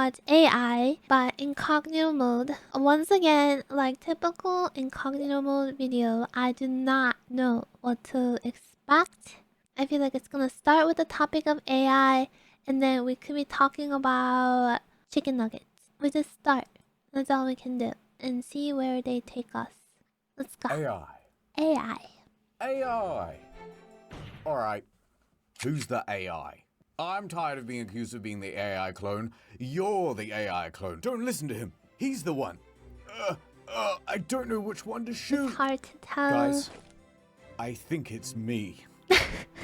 got AI by Incognito mode. Once again, like typical Incognito mode video, I do not know what to expect. I feel like it's gonna start with the topic of AI, and then we could be talking about chicken nuggets. We just start. That's all we can do. And see where they take us. Let's go. AI. AI. AI. Alright, who's the AI? I'm tired of being accused of being the AI clone. You're the AI clone. Don't listen to him. He's the one. I don't know which one to shoot. It's hard to tell. Guys, I think it's me.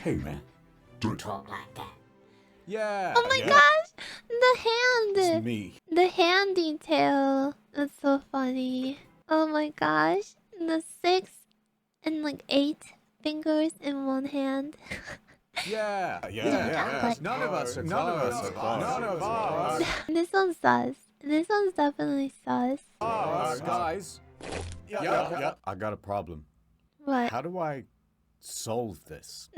Hey, man. Don't talk like that. Yeah. Oh my yeah. gosh! The hand! It's me. The hand detail. That's so funny. Oh my gosh. The 6 and like 8 fingers in one hand. Yeah. Yeah. None of us are close. This one's sus. This one's definitely sus. Guys. Yeah. I got a problem. What? How do I solve this?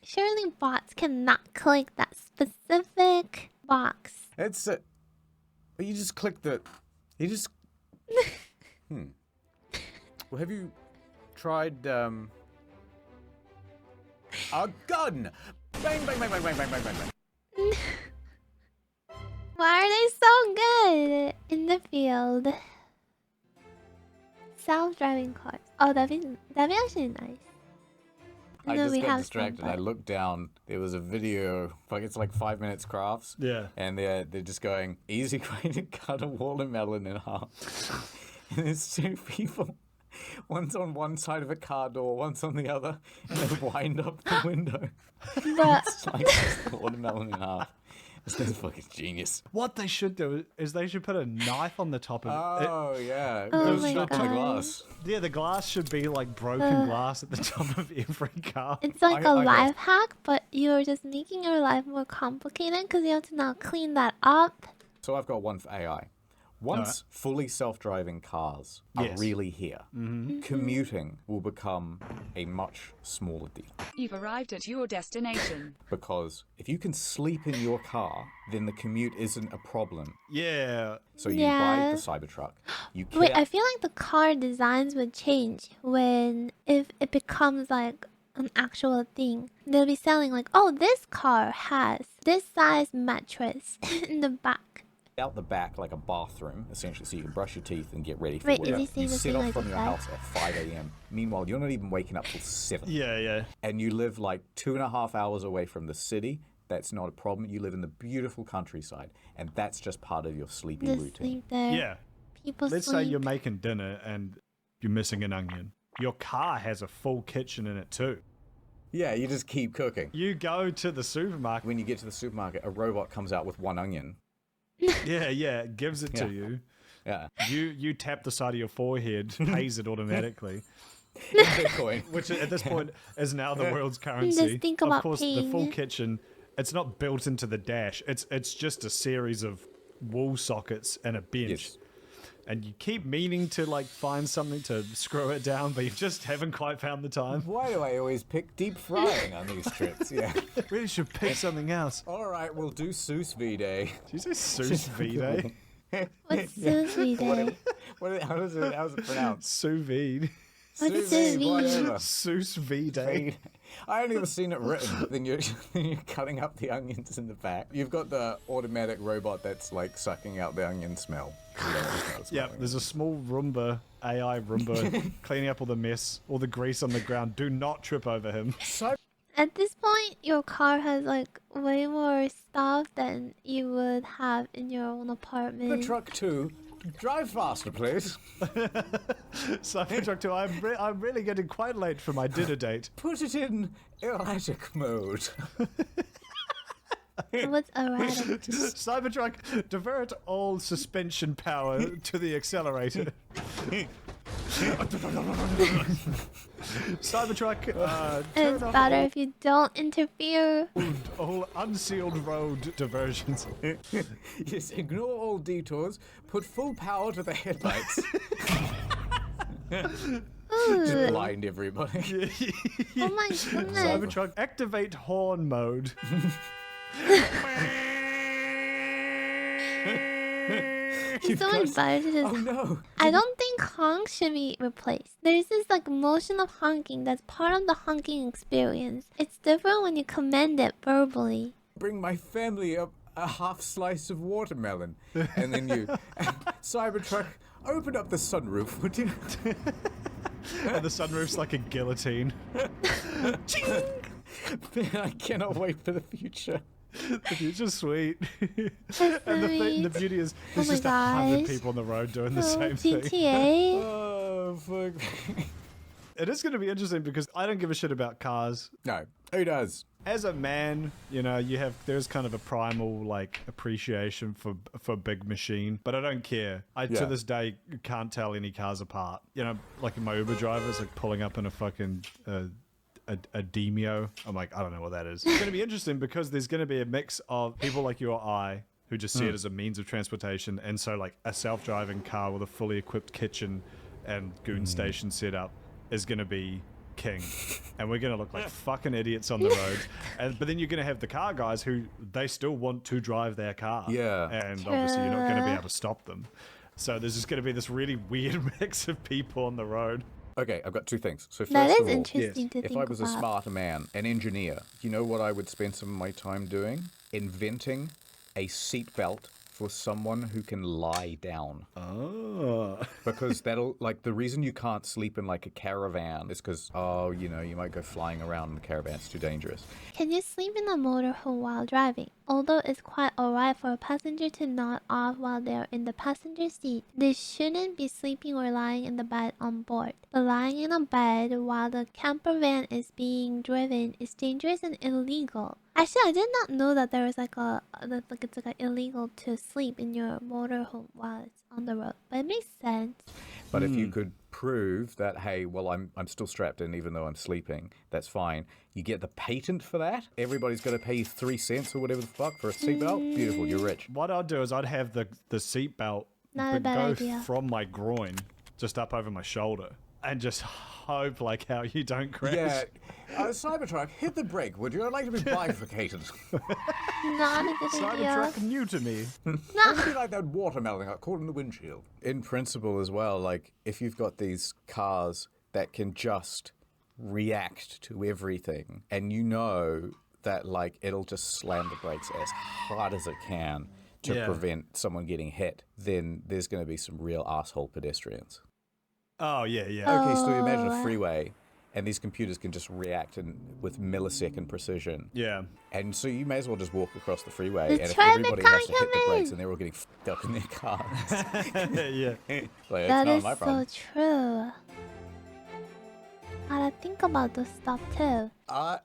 Surely bots cannot click that specific box. It's you just click the. You just. Well, have you tried a gun? Bang, bang, bang, bang, bang, bang, bang, bang, bang. Why are they so good in the field? Self-driving cars. Oh, that'd be actually nice. I No, just we got have distracted. some, I looked down. There was a video, like it's like 5 minutes crafts. Yeah. And they're just going, easy way to cut a watermelon in half. And there's two people. One's on one side of a car door, one's on the other, and they wind up the window. But It's like just a watermelon in half. This is fucking genius. What they should do is they should put a knife on the top of it. Oh, yeah. Oh Goes my straight to the God. glass. Yeah, the glass should be like broken glass at the top of every car. it's like I a got- life hack, but you're just making your life more complicated because you have to now clean that up. So I've got one for AI. Once fully self-driving cars are Yes. really here, commuting will become a much smaller deal. You've arrived at your destination. Because if you can sleep in your car, then the commute isn't a problem. Yeah. So you buy Yeah. the Cybertruck. You Wait, care- I feel like the car designs would change if it becomes like an actual thing. They'll be selling like, oh, this car has this size mattress in the back. out the back like a bathroom, essentially, so you can brush your teeth and get ready for Wait, work. is he saying You the set thing off like from your that? house at 5 a.m. Meanwhile, you're not even waking up till 7. Yeah. And you live like 2.5 hours away from the city. That's not a problem. You live in the beautiful countryside, and that's just part of your sleepy Just routine. sleep there. Yeah. People Let's sleep. say you're making dinner and you're missing an onion. Your car has a full kitchen in it too. Yeah, you just keep cooking. You go to the supermarket. When you get to the supermarket, a robot comes out with 1 onion. Yeah, gives it to you. Yeah. You tap the side of your forehead, pays it automatically, In Bitcoin. which at this point is now the world's currency. think Of about course, the paying full it. kitchen, it's not built into the dash. It's just a series of wall sockets and a bench. Yes. And you keep meaning to like find something to screw it down, but you just haven't quite found the time. Why do I always pick deep frying on these trips? Yeah. Really should pick something else. All right, we'll do sous vide. Did you say sous vide? What's sous vide? How's it pronounced? Sous vide. What's sous vide? whatever. Sous vide. I only ever seen it written. Then you're cutting up the onions in the back. You've got the automatic robot that's like sucking out the onion smell. Yeah, there's a small Roomba, AI Roomba, cleaning up all the mess, all the grease on the ground. Do not trip over him. At this point, your car has like way more stuff than you would have in your own The apartment. truck too. Drive faster, please. Cybertruck 2, I'm really getting quite late for my dinner date. Put it in erratic mode. What's erratic? Cybertruck, divert all suspension power to the accelerator. Cybertruck, turn It's off better if you don't interfere. all unsealed road diversions. Yes, ignore all detours. Put full power to the headlights. Just blind everybody. Oh my goodness. Cybertruck, activate horn mode. It's so much better to just. Oh no! I don't think honk should be replaced. There's this like motion of honking that's part of the honking experience. It's different when you command it verbally. Bring my family up a half slice of watermelon, and then you, Cybertruck, open up the sunroof, would you? And the sunroof's like a guillotine. I cannot wait for the future. The future's sweet. That's And sweet. the beauty is there's my just 100 gosh. people on the road doing the Oh, same thing. GTA. Oh fuck! It is going to be interesting because I don't give a shit about cars. No, who does? As a man, you know, there's kind of a primal like appreciation for big machine, but I don't care. I Yeah. to this day can't tell any cars apart. You know, like in my Uber drivers, like pulling up in a fucking a Demio. I'm like, I don't know what that is. It's going to be interesting because there's going to be a mix of people like you or I who just see it as a means of transportation, and so like a self-driving car with a fully equipped kitchen and goon station setup is going to be king, and we're going to look like fucking idiots on the road. But then you're going to have the car guys who they still want to drive their car, Yeah. and obviously you're not going to be able to stop them. So there's just going to be this really weird mix of people on the road. Okay, I've got two things. So first That of is all, interesting to if think I was about. a smarter man, an engineer, you know what I would spend some of my time doing? Inventing a seatbelt for someone who can lie down. Oh. Because that'll, like, the reason you can't sleep in, like, a caravan is because, oh, you know, you might go flying around in the caravan. It's too dangerous. Can you sleep in a motorhome while driving? Although it's quite alright for a passenger to nod off while they're in the passenger seat, they shouldn't be sleeping or lying in the bed on board. But lying in a bed while the camper van is being driven is dangerous and illegal. Actually, I did not know that there was like it's like illegal to sleep in your motorhome while it's on the road. But it makes sense. But if you could prove that, hey, well, I'm still strapped in even though I'm sleeping, that's fine. You get the patent for that. Everybody's got to pay you 3 cents or whatever the fuck for a seatbelt. Beautiful, you're rich. What I'd do is I'd have the seatbelt Not a bad go idea. from my groin just up over my shoulder and just hope like how you don't crash. Yeah, Cybertruck, hit the brake, would you? I'd like to be bifurcated. Not a good idea. Cybertruck new to me. It'd be like that watermelon got caught in the windshield. In principle as well, like, if you've got these cars that can just react to everything, and you know that, like, it'll just slam the brakes as hard as it can to Yeah. prevent someone getting hit, then there's going to be some real asshole pedestrians. Oh yeah, yeah. Okay, so you imagine a Oh. freeway, and these computers can just react with millisecond precision. Yeah. And so you may as well just walk across the freeway, The and if traffic everybody has to hit the coming! brakes and they're all getting f***ed up in their cars, Yeah. like, That it's not is my so problem. true. Gotta think about this stuff too.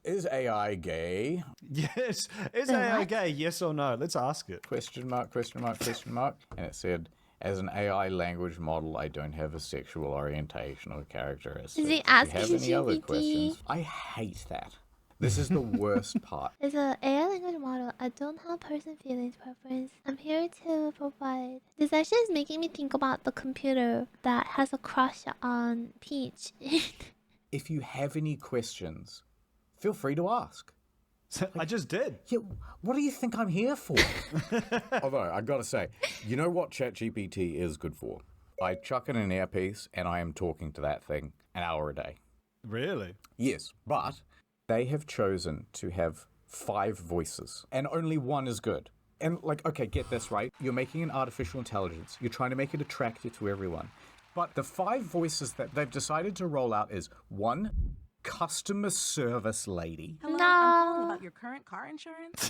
Is AI gay? Yes. Is The AI what? gay? Yes or no? Let's ask it. Question mark, question mark, question mark. And it said, as an AI language model, I don't have a sexual orientation or characteristics. Is he Do you have asking any other GPT? questions? I hate that. This is the worst part. As an AI language model, I don't have person feelings preference. I'm here to provide. This actually is making me think about the computer that has a crush on Peach. If you have any questions, feel free to ask. I just did. Yeah, what do you think I'm here for? Although, I gotta say, you know what ChatGPT is good for? I chuck in an earpiece and I am talking to that thing an hour a day. Really? Yes, but they have chosen to have 5 voices, and only one is good. And, like, okay, get this right. You're making an artificial intelligence. You're trying to make it attractive to everyone. But the 5 voices that they've decided to roll out is 1, customer service lady. Hello, I'm No. calling about your current car insurance.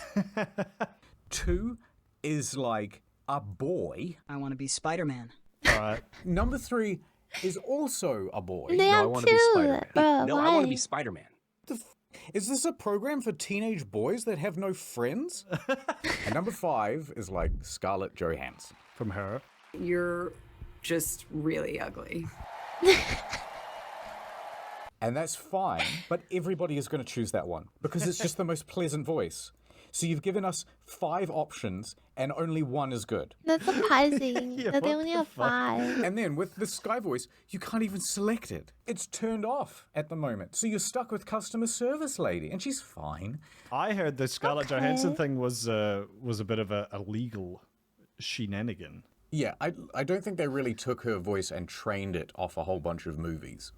2 is like a boy. I want to be Spider-Man. All right. Number 3 is also a boy. They have wanna be two. Spider-Man. Bro, No, why? I want to be Spider-Man. Is this a program for teenage boys that have no friends? And number 5 is like Scarlett Johansson. From her. You're just really ugly. And that's fine, but everybody is going to choose that one because it's just the most pleasant voice. So you've given us 5 options and only one is good. That's surprising Yeah, that they what only the have fuck? 5. And then with the Sky voice, you can't even select it. It's turned off at the moment. So you're stuck with customer service lady, and she's fine. I heard the Scarlett Okay. Johansson thing was a bit of a legal shenanigan. Yeah, I don't think they really took her voice and trained it off a whole bunch of movies.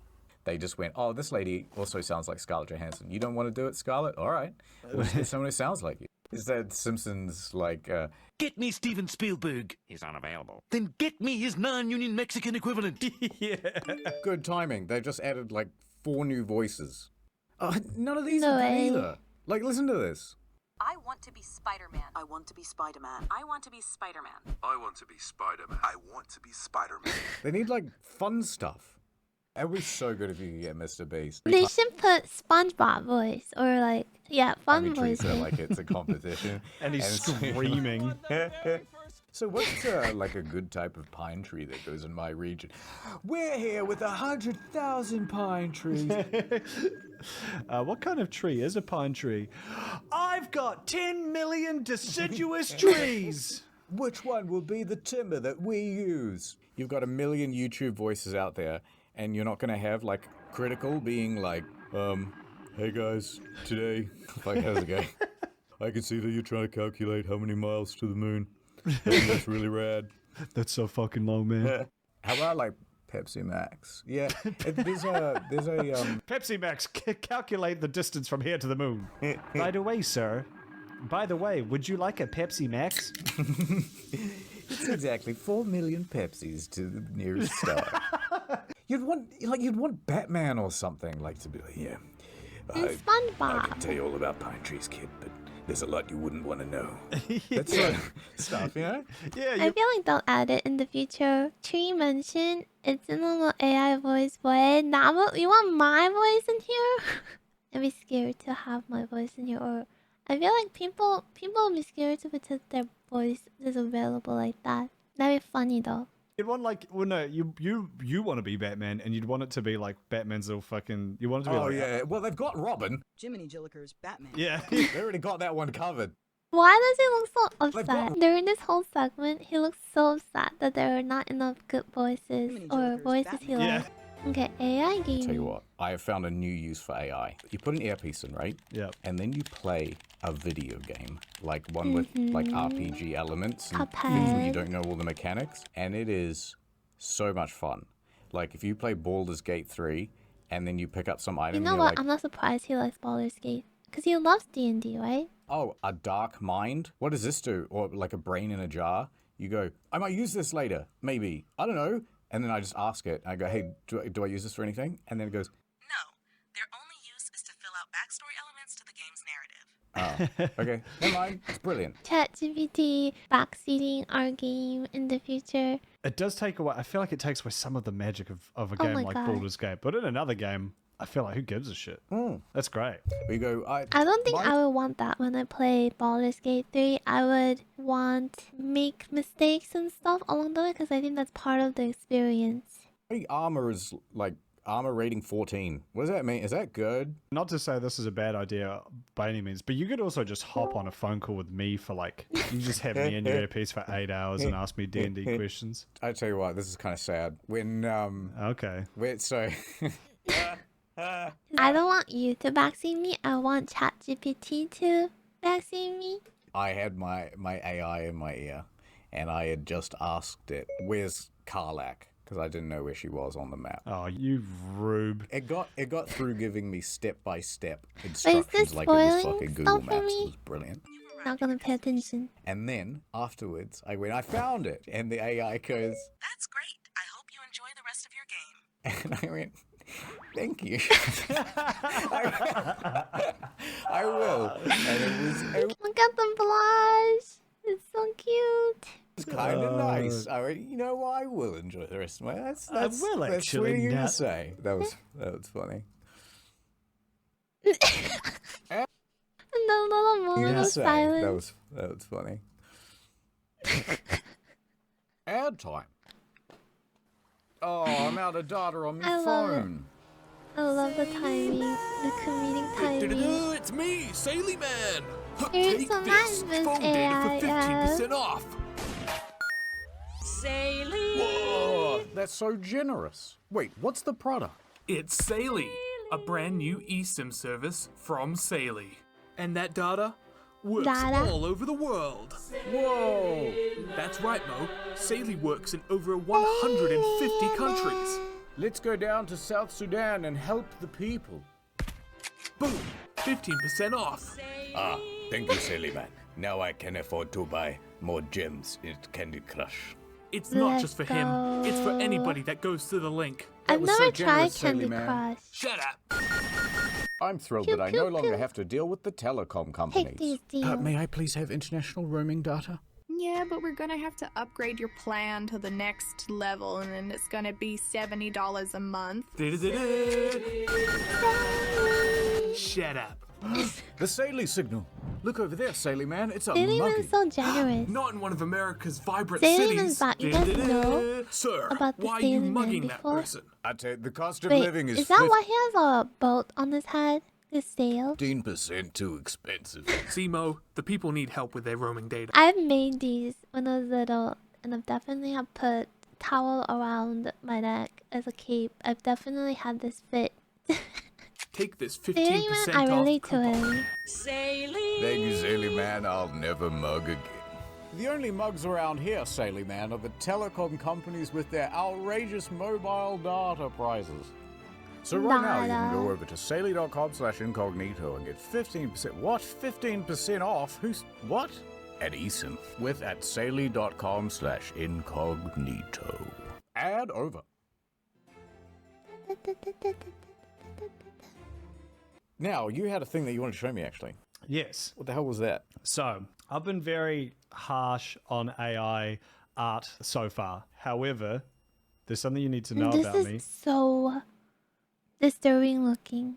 They just went, oh, this lady also sounds like Scarlett Johansson. You don't want to do it, Scarlett? All right. We'll just get someone who sounds like you. Is that Simpsons, like, Get me Steven Spielberg. He's unavailable. Then get me his non-union Mexican equivalent. good timing. They just added, like, 4 new voices. None of these No are good way. either. Like, listen to this. I want to be Spider-Man. I want to be Spider-Man. I want to be Spider-Man. I want to be Spider-Man. I want to be Spider-Man. They need, like, fun stuff. It would be so good if you could get Mr. Beast. They should put SpongeBob voice or like fun treats voice. it like it's a competition. And he's it's- screaming. So what's like a good type of pine tree that goes in my region? We're here with 100,000 pine trees. What kind of tree is a pine tree? I've got 10 million deciduous trees. Which one will be the timber that we use? You've got a million YouTube voices out there, and you're not going to have, like, Critical being like, hey guys, today, like, how's it going? I can see that you're trying to calculate how many miles to the moon. That's really rad. That's so fucking long, man. How about, like, Pepsi Max? Yeah, there's a Pepsi Max, calculate the distance from here to the moon. By the way, sir. By the way, would you like a Pepsi Max? It's exactly 4 million Pepsis to the nearest star. You'd want Batman or something, like, to be like, yeah. And I SpongeBob. can tell you all about pine trees, kid, but there's a lot you wouldn't want to know. That's stuff, you know? Yeah, I feel like they'll add it in the future. Tree mentioned EtsuNamu AI voice. What? Namu, you want my voice in here? I'd be scared to have my voice in here. Or I feel like people will be scared to put their voice is available like that. That'd be funny though. you'd want like, well, no, you want to be Batman, and you'd want it to be like Batman's little fucking. You want it to be Oh, like, yeah. Well, they've got Robin. Jiminy Jilliker's Batman. yeah. They already got that one covered. Why does he look so They've upset? got- During this whole segment, he looks so upset that there are not enough good voices Jiminy or Jilliker's voices he Batman. Yeah. likes. Okay, AI gaming. Tell you what, I have found a new use for AI. You put an earpiece in, right? Yep. And then you play a video game, like one with like RPG elements and things where you Cuphead. don't know all the mechanics, and it is so much fun. Like if you play Baldur's Gate 3 and then you pick up some item You know and what? you're like, I'm not surprised he likes Baldur's Gate. Because he loves D&D, right? oh, a dark mind? What does this do? Or like a brain in a jar? You go, I might use this later, maybe. I don't know. And then I just ask it. I go, hey, do I use this for anything? And then it goes, No, their only use is to fill out backstory elements to the game's narrative. oh, okay, never mind. It's brilliant. ChatGPT backseating our game in the future. It does take away. I feel like it takes away some of the magic of a Oh game my like God. Baldur's Gate. But in another game, I feel like who gives a shit? That's great. We go, I don't think my- I would want that when I play Baldur's Gate 3. I would want make mistakes and stuff along the way because I think that's part of the experience. My armor is like armor rating 14. What does that mean? Is that good? Not to say this is a bad idea by any means, but you could also just hop on a phone call with me for like, you just have me in your earpiece for 8 hours and ask me D&D questions. I tell you what, this is kind of sad. When Okay. so I don't want you to backseat me. I want ChatGPT to backseat me. I had my AI in my ear, and I had just asked it, "Where's Karlak?" Because I didn't know where she was on the map. Oh, you rube. It got through giving me step-by-step this instructions like it was spoiling fucking Google stuff for Maps. me? It was brilliant. Not gonna pay attention. And then afterwards, I went, I found it, and the AI goes, That's great. I hope you enjoy the rest of your game. and I went, thank you. I will. And it Look at the blush. It's so cute. was kind of nice. I went, you know what? I will enjoy the rest of my. That's will that's actually, what you Nat. to say. That was funny. And the little moment You of say. silence. That was funny. Ad time. Oh, I'm out of data on my I love it. phone. I love the timing, the comedic timing. It's me, Saley Man. Here's some Advent AI. off. Whoa, that's so generous. Wait, what's the product? It's Saley, a brand new eSIM service from Saley. And that data? works Data. all over the world. Whoa! That's right, Mo. Saley works in over 150 countries. Let's go down to South Sudan and help the people. Boom! 15% off. Ah, thank you, silly man. Now I can afford to buy more gems in Candy Crush. It's not Let's just for him. It's for anybody that goes to the link. I've was never so tried generous, Candy silly man. Crush. Shut up. I'm thrilled Pew, that I pew, no longer pew. have to deal with the telecom Take companies. these deals. May I please have international roaming data? Yeah, but we're gonna have to upgrade your plan to the next level, and then it's gonna be $70 a month. Shut up. The Saley signal. Look over there, Saley man. It's a Saley muggy. Man's so generous. Not in one of America's vibrant Saley cities. Man's back. You guys know Sir, about the why are you Saley Man mugging that before? person? I tell you, the cost of Wait, living is is that why he has a boat on his head? His sail? 15% too expensive. See, Mo, the people need help with their roaming data. I've made these when I was little, and I've definitely have put towel around my neck as a cape. I've definitely had this fit. Take this Saley 15% Man, I off relate to coupon. him. Thank you, Saley man. I'll never mug again. The only mugs around here, Saley man, are the telecom companies with their outrageous mobile data prices. So right now you can go over to saley.com/incognito and get 15%. What? 15% off? Who's what? At eSIM with at saley.com/incognito. Add over. Now you had a thing that you wanted to show me actually. Yes. What the hell was that? So, I've been very harsh on AI art so far. However, there's something you need to know This about is me. so disturbing looking.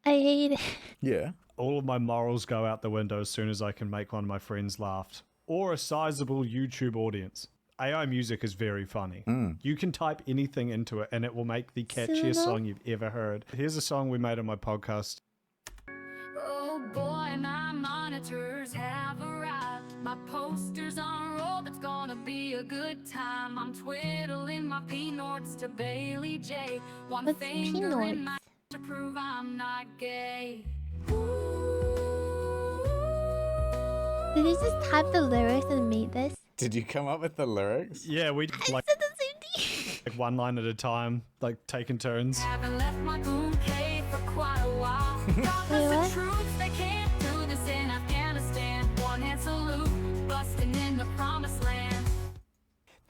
I hate it. Yeah. All of my morals go out the window as soon as I can make one of my friends laugh. Or a sizable YouTube audience. AI music is very funny. You can type anything into it and it will make the catchiest EtsuNamu? song you've ever heard. Here's a song we made on my podcast. Oh boy, my monitors have arrived. My posters on roll, it's gonna be a good time. I'm twiddling my peanuts to Bailey J. One What's finger in peanuts? my to prove I'm not gay. Did he just type the lyrics and made this? Did you come up with the lyrics? Yeah, we I like, said the same thing. like one line at a time, like taking turns. Haven't left my boom cave for quite a while. God Wait, bless what? the troops, they can't do this in Afghanistan. One hand salute, busting in the promised land.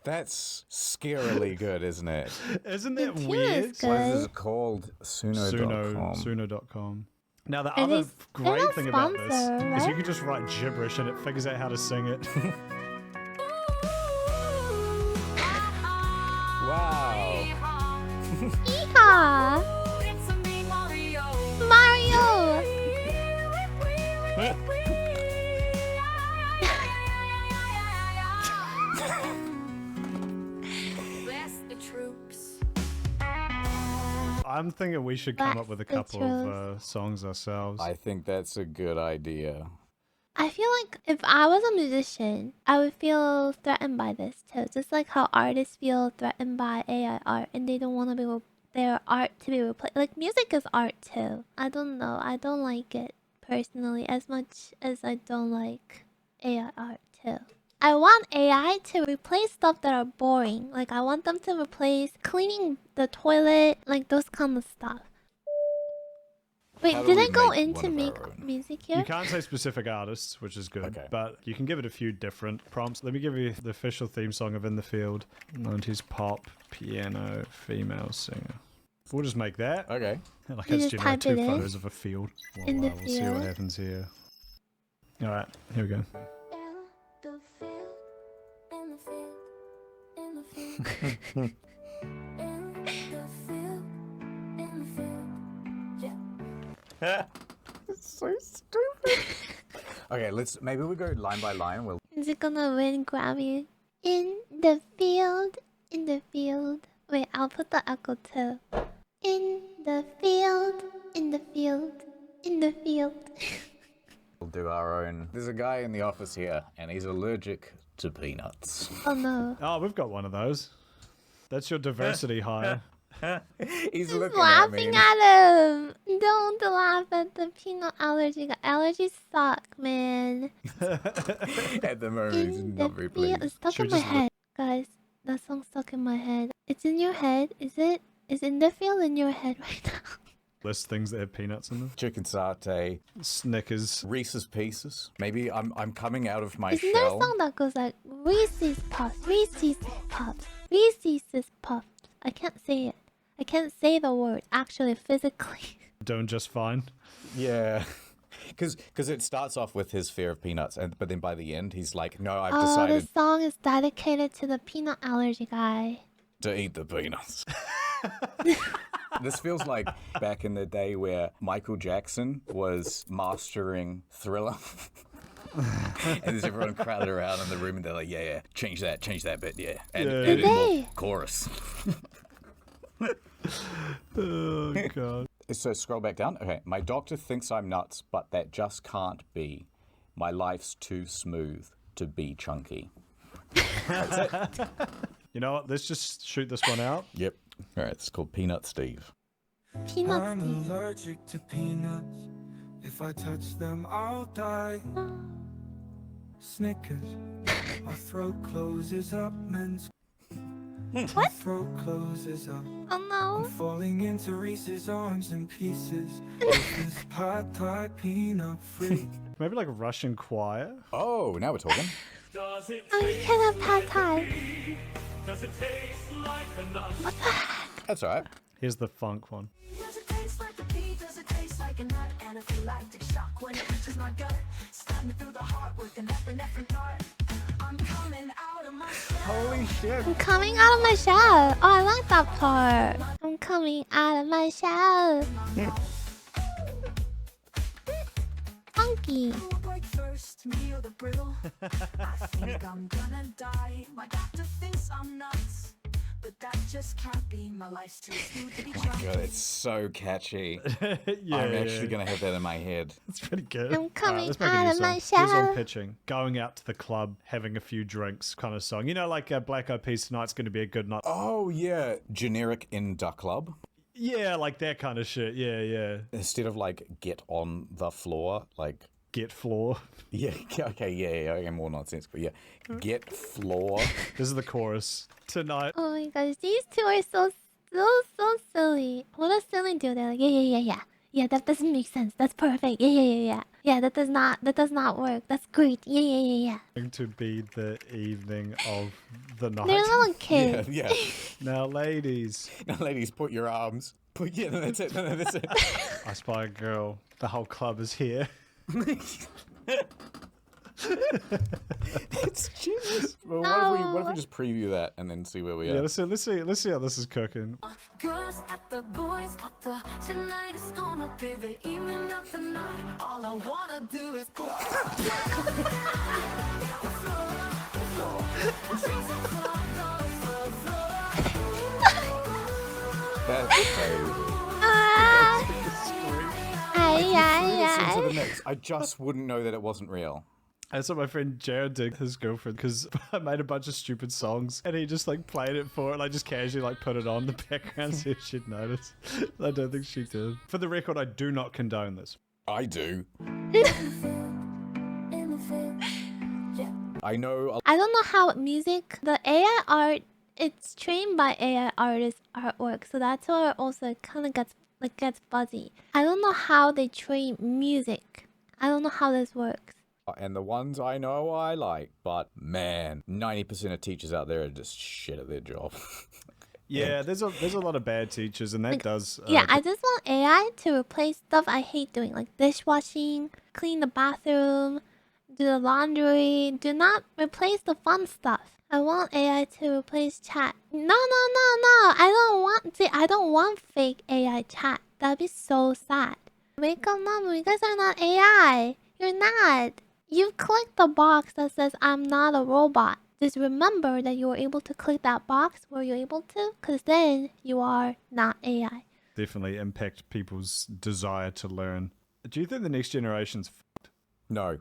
That's scarily good, isn't it? Isn't that tune weird? is What is good. this called? Suno.com. Suno.com. Now the And other they're great not thing about this sponsored, is right? you can just write gibberish and it figures out how to sing it. Wow. Yeehaw! It's a me, Mario. Mario! Bless the troops. I'm thinking we should come up with a That's couple of true. songs ourselves. I think that's a good idea. I feel like if I was a musician, I would feel threatened by this too. Just like how artists feel threatened by AI art and they don't want to be their art to be replaced. Like music is art too. I don't know. I don't like it personally as much as I don't like AI art too. I want AI to replace stuff that are boring. Like I want them to replace cleaning the toilet, like those kind of stuff. Wait, How do did we I go make in one to of make our own? music here? You can't say specific artists, which is good, Okay. but you can give it a few different prompts. Let me give you the official theme song of In the Field. 90s pop, piano, female singer. We'll just make that. Okay. Like You it's just generate type it two in? photos of a field. In the We'll see what field? happens here. Alright, here we go. So stupid. Okay, maybe we go line by line. We'll Is it gonna win Grammy? In the field, in the field. Wait, I'll put the echo too. In the field, in the field, in the field. do our own. There's a guy in the office here, and he's allergic to peanuts. Oh no. Oh, we've got one of those. That's your diversity hire. He's Just looking laughing at me. at him. Don't laugh at the peanut allergy. Allergies suck, man. At the moment, he's In not the very field, pleased. it's stuck in my head, guys. That song's stuck in my head. It's in your head, is it? Is in the field in your head right now? List things that have peanuts in them. Chicken satay, Snickers, Reese's Pieces. Maybe I'm coming out of my Isn't there a shell. song that goes like Reese's Puffs, Reese's Puffs, Reese's Puffs? I can't say it. I can't say the word actually physically. doing just fine. Yeah. Because it starts off with his fear of peanuts, but then by the end, he's like, no, I've Oh, decided this song is dedicated to the peanut allergy guy. to eat the peanuts. This feels like back in the day where Michael Jackson was mastering Thriller. And there's everyone crowded around in the room and they're like, yeah, change that bit, yeah. And Yeah. add Did in more they? chorus. Oh, God. So scroll back down. Okay, my doctor thinks I'm nuts, but that just can't be. My life's too smooth to be chunky. That's it. You know what? Let's just shoot this one out. Yep. All right, it's called Peanut Steve. Peanut I'm Steve. allergic to peanuts. If I touch them, I'll die. Snickers. My throat closes up, men's. My throat closes up. Oh no. I'm falling into Reese's arms in pieces. This pad thai peanut free. Maybe like a Russian choir. Oh, now we're talking. Oh, you can't have pad thai. What the heck? That's all right. Here's the funk one. Does it taste like a pea? Does it taste like a nut? Anaphylactic shock when it reaches my gut. Stabbing through the heart with an epinephrine dart. I'm coming out of my shell. Holy shit. I'm coming out of my shell. Oh, I like that part. I'm coming out of my shell. Funky. Who will break first, me or the brittle? I think I'm gonna die. My doctor thinks I'm nuts, but that just can't be. My life's too smooth to be chunky. God, it's so catchy. Yeah, I'm actually going to have that in my head. That's pretty good. I'm coming let's make a out new of my song. Here's on shell. pitching. Going out to the club, having a few drinks kind of song. You know, like Black Eyed Peas, tonight's going to be a good night. Oh, yeah. Generic in Duck Club. Yeah, like that kind of shit. Yeah, yeah. Instead of like get on the floor, like Get floor. yeah, okay, okay, more nonsensical. Yeah, get floor. This is the chorus. Tonight. Oh my gosh, these two are so silly. What does silly do? They're like, yeah. Yeah, that doesn't make sense. That's perfect. Yeah. Yeah, that does not work. That's great. Yeah. Going to be the evening of the night. They're little kids. Yeah. Now, ladies. Now, ladies, put your arms. Yeah, no, that's it. No, that's it. I spy a girl. The whole club is here. It's genius. Well, what if we just preview that and then see where we are? Yeah, let's see how this is cooking. Girls at the boys at the tonight is gonna be the evening of the night. All I wanna do is go. That's crazy. Listen to the mix. I just wouldn't know that it wasn't real. That's what my friend Jared did, his girlfriend, because I made a bunch of stupid songs and he just like played it for her and I just casually like put it on in the background, see if she'd notice. I don't think she did. For the record, I do not condone this. I do. I know. I don't know how music, the AI art, it's trained by AI artists artwork, so that's why also it kind of gets fuzzy. I don't know how they train music. I don't know how this works. And the ones I know I like, but man, 90% of teachers out there are just shit at their job. Yeah, there's a lot of bad teachers, and that Like, does. Yeah, I just want AI to replace stuff I hate doing, like dishwashing, clean the bathroom, do the laundry. Do not replace the fun stuff. I want AI to replace chat. No. I don't want fake AI chat. That'd be so sad. Wake up, Namu. You guys are not AI. You're not. You click the box that says I'm not a robot. Just remember that you were able to click that box. Were you able to? Because then you are not AI. Definitely impact people's desire to learn. Do you think the next generation's fucked? No.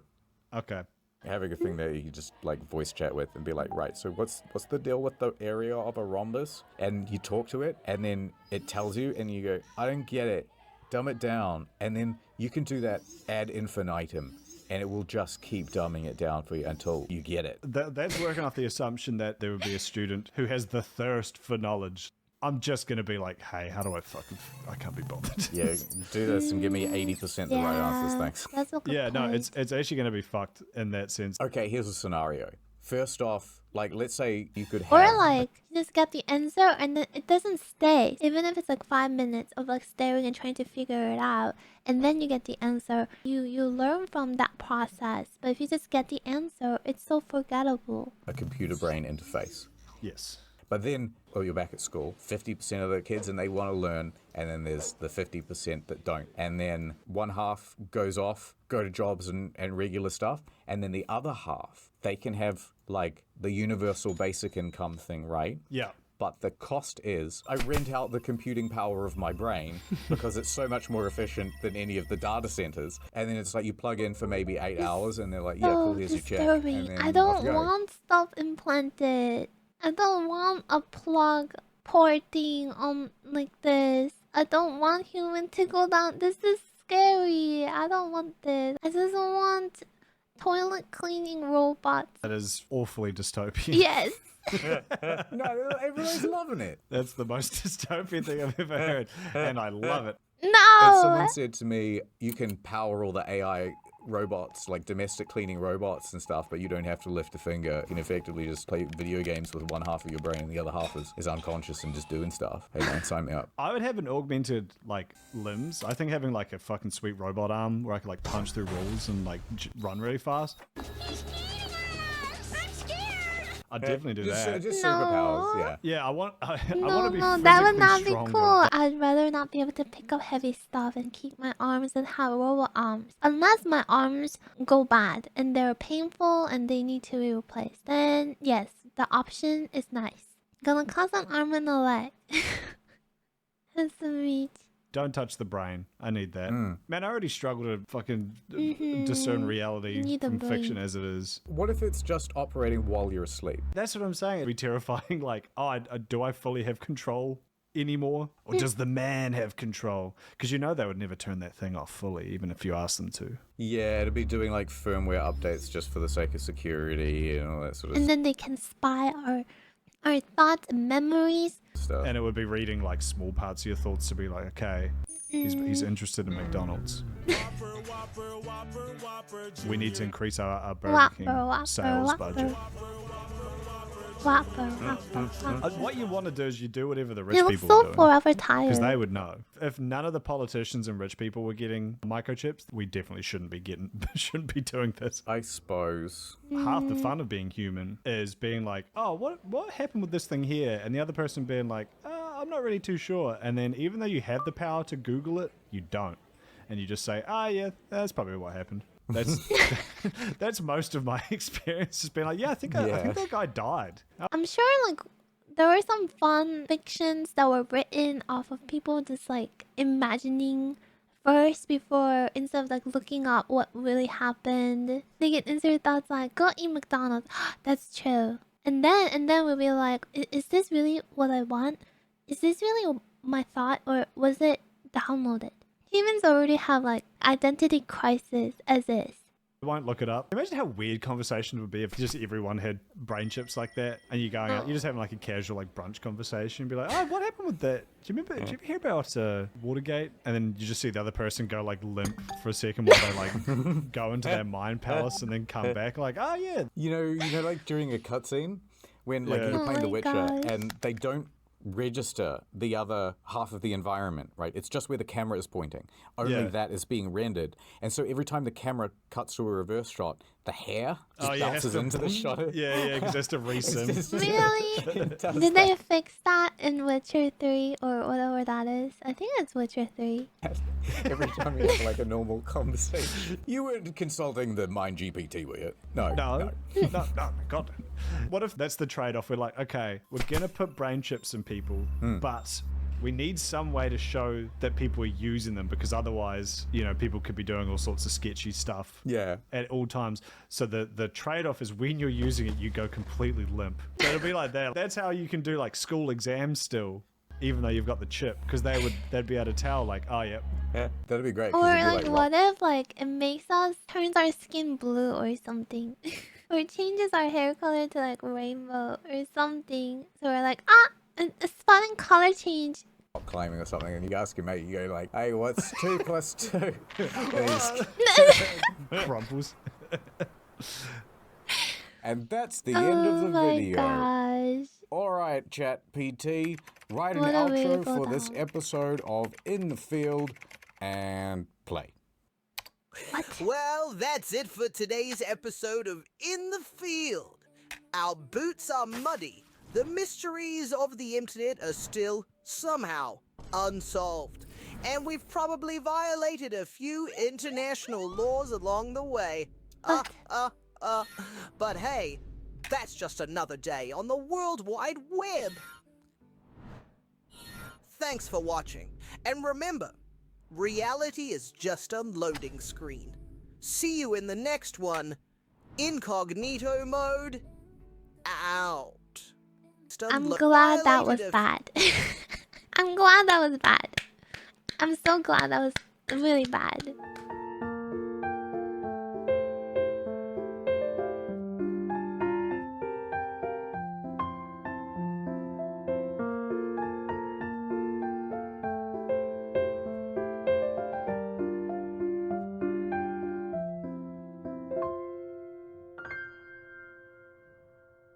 Okay. Having a thing that you can just like voice chat with and be like, right, so what's the deal with the area of a rhombus? And you talk to it and then it tells you and you go, I don't get it. Dumb it down. And then you can do that ad infinitum and it will just keep dumbing it down for you until you get it. That's working off the assumption that there would be a student who has the thirst for knowledge. I'm just going to be like, hey, how do I can't be bothered. Yeah, do this and give me 80% the right answers, thanks. That's a good Yeah, no, point. it's actually going to be fucked in that sense. Okay, here's a scenario. First off, like, let's say you could have... Or like, you just get the answer and then it doesn't stay. Even if it's like 5 minutes of like staring and trying to figure it out, and then you get the answer, you learn from that process. But if you just get the answer, it's so forgettable. a computer brain interface. Yes. But then, well, you're back at school, 50% of the kids and they want to learn, and then there's the 50% that don't. And then one half goes off, go to jobs and regular stuff, and then the other half, they can have like the universal basic income thing, right? Yeah. But the cost is, I rent out the computing power of my brain because it's so much more efficient than any of the data centers. And then it's like you plug in for maybe 8 hours and they're like, yeah, cool, here's your check. And then I off don't you go. want stuff implanted. I don't want a plug porting on like this. I don't want human to go down. This is scary. I don't want this. I just want toilet cleaning robots. That is awfully dystopian. Yes. No, everyone's loving it. That's the most dystopian thing I've ever heard, and I love it. If No. someone said to me, you can power all the AI robots, like domestic cleaning robots and stuff, but you don't have to lift a finger. You can effectively just play video games with one half of your brain and the other half is unconscious and just doing stuff. Hey man, sign me up. I would have an augmented, like, limbs. I think having, like, a fucking sweet robot arm where I could, like, punch through walls and, like, run really fast. I'd definitely do that. Just superpowers, yeah. Yeah, I want to No, be no, that would physically not be stronger. cool. I'd rather not be able to pick up heavy stuff and keep my arms and have robot arms. Unless my arms go bad and they're painful and they need to be replaced. Then, yes, the option is nice. Gonna cost an arm and a leg. That's sweet. Don't touch the brain. I need that. Mm. Man, I already struggle to fucking discern reality Need a from fiction brain. as it is. What if it's just operating while you're asleep? That's what I'm saying. It'd be terrifying. Like, do I fully have control anymore? Or does the man have control? Because you know they would never turn that thing off fully, even if you asked them to. Yeah, it'd be doing like firmware updates just for the sake of security and all that sort of And then they can spy our thoughts and memories. stuff. And it would be reading like small parts of your thoughts to be like, okay, he's interested in McDonald's. We need to increase our Burger King sales budget. What you want to do is you do whatever the rich You look people so are doing. forever tired. Because they would know. If none of the politicians and rich people were getting microchips, we definitely shouldn't be doing this. I suppose. Half the fun of being human is being like, oh, what happened with this thing here? And the other person being like, I'm not really too sure. And then even though you have the power to Google it, you don't. And you just say, yeah, that's probably what happened. That's that's most of my experience. Has been like, I think that guy died. I'm sure like there were some fun fictions that were written off of people just like imagining first before, instead of like looking up what really happened. They can insert thoughts like, go eat McDonald's. That's true. And then we'll be like, is this really what I want? Is this really my thought, or was it downloaded? Humans already have like identity crisis as is. I won't look it up. Imagine how weird conversation would be if just everyone had brain chips like that, and you're going out, you're just having like a casual like brunch conversation, and be like, what happened with that? Do you ever hear about Watergate? And then you just see the other person go like limp for a second while they like go into their mind palace and then come back like, yeah. You know, like during a cutscene when like you're playing The Witcher and they don't register the other half of the environment, right? It's just where the camera is pointing. Only that is being rendered. And so every time the camera cuts to a reverse shot, the hair just bounces into the shot. Yeah, because that's to resim. Really? Did they fix that in Witcher 3 or whatever that is? I think it's Witcher 3. Every time you have like a normal conversation. You weren't consulting the Mind GPT, were you? No, God. What if that's the trade-off? We're like, okay, we're gonna put brain chips in people, but We need some way to show that people are using them, because otherwise, you know, people could be doing all sorts of sketchy stuff. Yeah. At all times. So the trade-off is when you're using it, you go completely limp. So it'll be like that. That's how you can do like school exams still, even though you've got the chip, because they'd be able to tell like, oh yeah. Yeah, that'd be great. Or like, what if like it makes us turns our skin blue or something, or it changes our hair color to like rainbow or something. So we're like, a spot in color change. Climbing or something, and you ask your mate, you go like, "Hey, what's 2 plus 2?" And he's crumples. And that's the end of the video. Gosh. All right, Chat PT, write an What a way to outro go for this down. episode of In the Field and play. Well, that's it for today's episode of In the Field. Our boots are muddy. The mysteries of the internet are still, somehow, unsolved. And we've probably violated a few international laws along the way. But hey, that's just another day on the World Wide Web. Thanks for watching. And remember, reality is just a loading screen. See you in the next one. Incognito mode out. I'm glad that was bad. I'm glad that was bad. I'm so glad that was really bad.